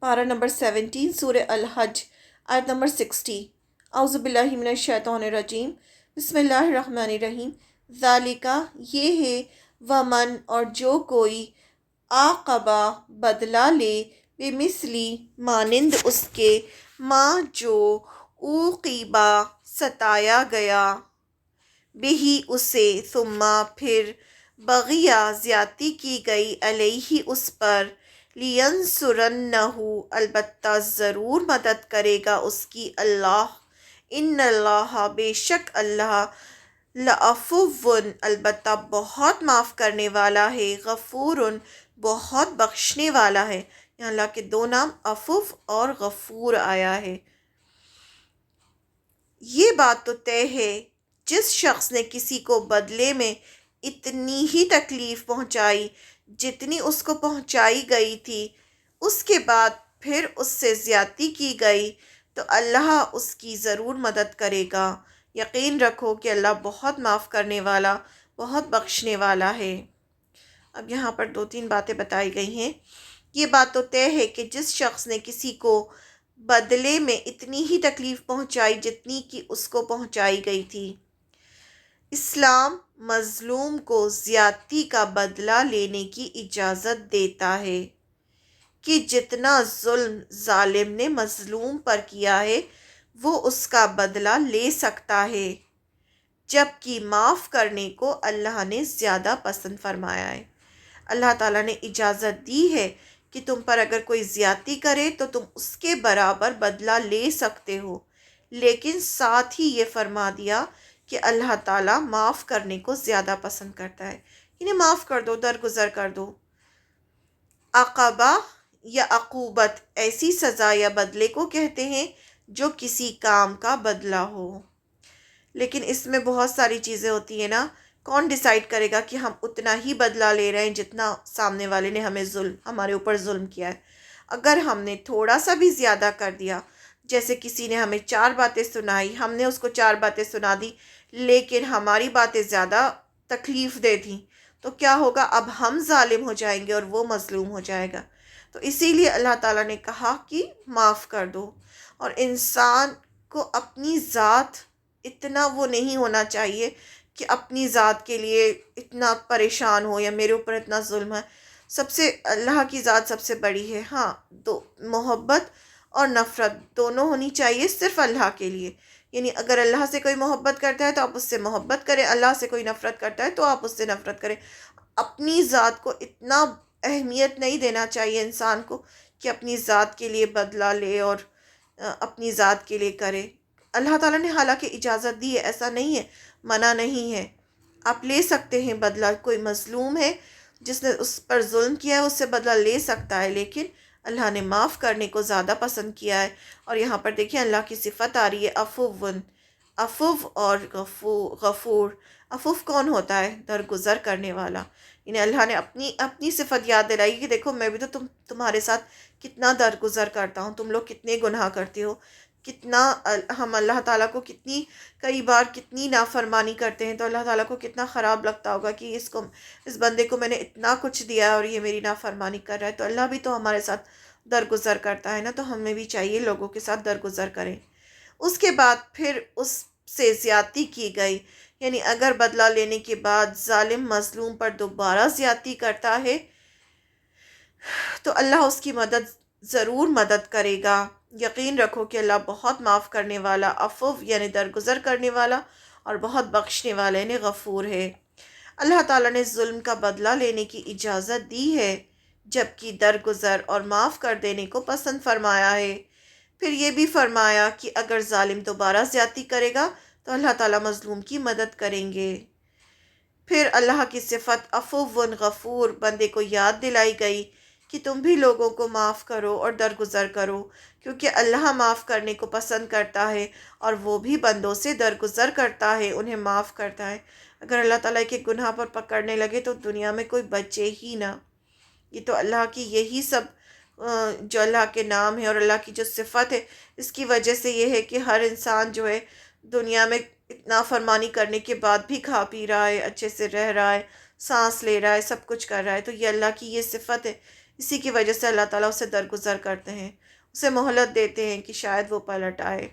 پارہ نمبر 17 سورہ الحج آیت نمبر 60۔ اعوذ باللہ من الشیطان الرجیم، بسم اللہ الرحمن الرحیم۔ ذالکہ یہ ہے، ومن اور جو کوئی عاقبہ بدلہ لے، بمثلی مانند اس کے، ما جو عوقبہ ستایا گیا، بہی اسے، ثم پھر بغیا زیادتی کی گئی، علیہ اس پر، لینصرنہ البتہ ضرور مدد کرے گا اس کی اللہ، ان اللہ بے شک اللہ، لعفو البتہ بہت معاف کرنے والا ہے، غفور بہت بخشنے والا ہے۔ یہاں اللہ کے دو نام عفو اور غفور آیا ہے۔ یہ بات تو طے ہے، جس شخص نے کسی کو بدلے میں اتنی ہی تکلیف پہنچائی جتنی اس کو پہنچائی گئی تھی، اس کے بعد پھر اس سے زیادتی کی گئی، تو اللہ اس کی ضرور مدد کرے گا۔ یقین رکھو کہ اللہ بہت معاف کرنے والا، بہت بخشنے والا ہے۔ اب یہاں پر 2-3 باتیں بتائی گئی ہیں۔ یہ بات تو طے ہے کہ جس شخص نے کسی کو بدلے میں اتنی ہی تکلیف پہنچائی جتنی کہ اس کو پہنچائی گئی تھی۔ اسلام مظلوم کو زیادتی کا بدلہ لینے کی اجازت دیتا ہے کہ جتنا ظلم ظالم نے مظلوم پر کیا ہے وہ اس کا بدلہ لے سکتا ہے، جبکہ معاف کرنے کو اللہ نے زیادہ پسند فرمایا ہے۔ اللہ تعالیٰ نے اجازت دی ہے کہ تم پر اگر کوئی زیادتی کرے تو تم اس کے برابر بدلہ لے سکتے ہو، لیکن ساتھ ہی یہ فرما دیا کہ اللہ تعالیٰ معاف کرنے کو زیادہ پسند کرتا ہے، انہیں معاف کر دو، درگزر کر دو۔ عقبہ یا عقوبت ایسی سزا یا بدلے کو کہتے ہیں جو کسی کام کا بدلہ ہو، لیکن اس میں بہت ساری چیزیں ہوتی ہیں نا۔ کون ڈیسائیڈ کرے گا کہ ہم اتنا ہی بدلہ لے رہے ہیں جتنا سامنے والے نے ہمارے اوپر ظلم کیا ہے؟ اگر ہم نے تھوڑا سا بھی زیادہ کر دیا، جیسے کسی نے ہمیں 4 باتیں سنائی، ہم نے اس کو 4 باتیں سنا دی، لیکن ہماری باتیں زیادہ تکلیف دے تھیں، تو کیا ہوگا؟ اب ہم ظالم ہو جائیں گے اور وہ مظلوم ہو جائے گا۔ تو اسی لیے اللہ تعالیٰ نے کہا کہ معاف کر دو، اور انسان کو اپنی ذات اتنا وہ نہیں ہونا چاہیے کہ اپنی ذات کے لیے اتنا پریشان ہو یا میرے اوپر اتنا ظلم ہے۔ سب سے اللہ کی ذات سب سے بڑی ہے۔ ہاں، محبت اور نفرت دونوں ہونی چاہیے صرف اللہ کے لیے، یعنی اگر اللہ سے کوئی محبت کرتا ہے تو آپ اس سے محبت کریں، اللہ سے کوئی نفرت کرتا ہے تو آپ اس سے نفرت کریں۔ اپنی ذات کو اتنا اہمیت نہیں دینا چاہیے انسان کو کہ اپنی ذات کے لیے بدلہ لے اور اپنی ذات کے لیے کرے۔ اللہ تعالیٰ نے حالانکہ اجازت دی ہے، ایسا نہیں ہے، منع نہیں ہے، آپ لے سکتے ہیں بدلہ۔ کوئی مظلوم ہے جس نے اس پر ظلم کیا ہے، اس سے بدلہ لے سکتا ہے، لیکن اللہ نے معاف کرنے کو زیادہ پسند کیا ہے۔ اور یہاں پر دیکھیں اللہ کی صفت آ رہی ہے عفو اور غفور۔ عفو کون ہوتا ہے؟ درگزر کرنے والا۔ یعنی اللہ نے اپنی صفت یاد دلائی کہ دیکھو میں بھی تو تمہارے ساتھ کتنا درگزر کرتا ہوں، تم لوگ کتنے گناہ کرتے ہو، کتنا ہم اللہ تعالیٰ کو کئی بار کتنی نافرمانی کرتے ہیں، تو اللہ تعالیٰ کو کتنا خراب لگتا ہوگا کہ اس بندے کو میں نے اتنا کچھ دیا ہے اور یہ میری نافرمانی کر رہا ہے۔ تو اللہ بھی تو ہمارے ساتھ درگزر کرتا ہے نا، تو ہمیں بھی چاہیے لوگوں کے ساتھ درگزر کریں۔ اس کے بعد پھر اس سے زیادتی کی گئی، یعنی اگر بدلہ لینے کے بعد ظالم مظلوم پر دوبارہ زیادتی کرتا ہے تو اللہ اس کی ضرور مدد کرے گا۔ یقین رکھو کہ اللہ بہت معاف کرنے والا، عفو یعنی درگزر کرنے والا، اور بہت بخشنے والا یعنی غفور ہے۔ اللہ تعالیٰ نے ظلم کا بدلہ لینے کی اجازت دی ہے، جبکہ درگزر اور معاف کر دینے کو پسند فرمایا ہے۔ پھر یہ بھی فرمایا کہ اگر ظالم دوبارہ زیادتی کرے گا تو اللہ تعالیٰ مظلوم کی مدد کریں گے۔ پھر اللہ کی صفت عفو غفور بندے کو یاد دلائی گئی کہ تم بھی لوگوں کو معاف کرو اور درگزر کرو، کیونکہ اللہ معاف کرنے کو پسند کرتا ہے اور وہ بھی بندوں سے درگزر کرتا ہے، انہیں معاف کرتا ہے۔ اگر اللہ تعالیٰ کے گناہ پر پکڑنے لگے تو دنیا میں کوئی بچے ہی نہ۔ یہ تو اللہ کی یہی سب جو اللہ کے نام ہے اور اللہ کی جو صفت ہے، اس کی وجہ سے یہ ہے کہ ہر انسان جو ہے دنیا میں اتنا فرمانی کرنے کے بعد بھی کھا پی رہا ہے، اچھے سے رہ رہا ہے، سانس لے رہا ہے، سب کچھ کر رہا ہے، تو یہ اللہ کی یہ صفت ہے۔ اسی کی وجہ سے اللہ تعالیٰ اسے درگزر کرتے ہیں، اسے مہلت دیتے ہیں کہ شاید وہ پلٹ آئے۔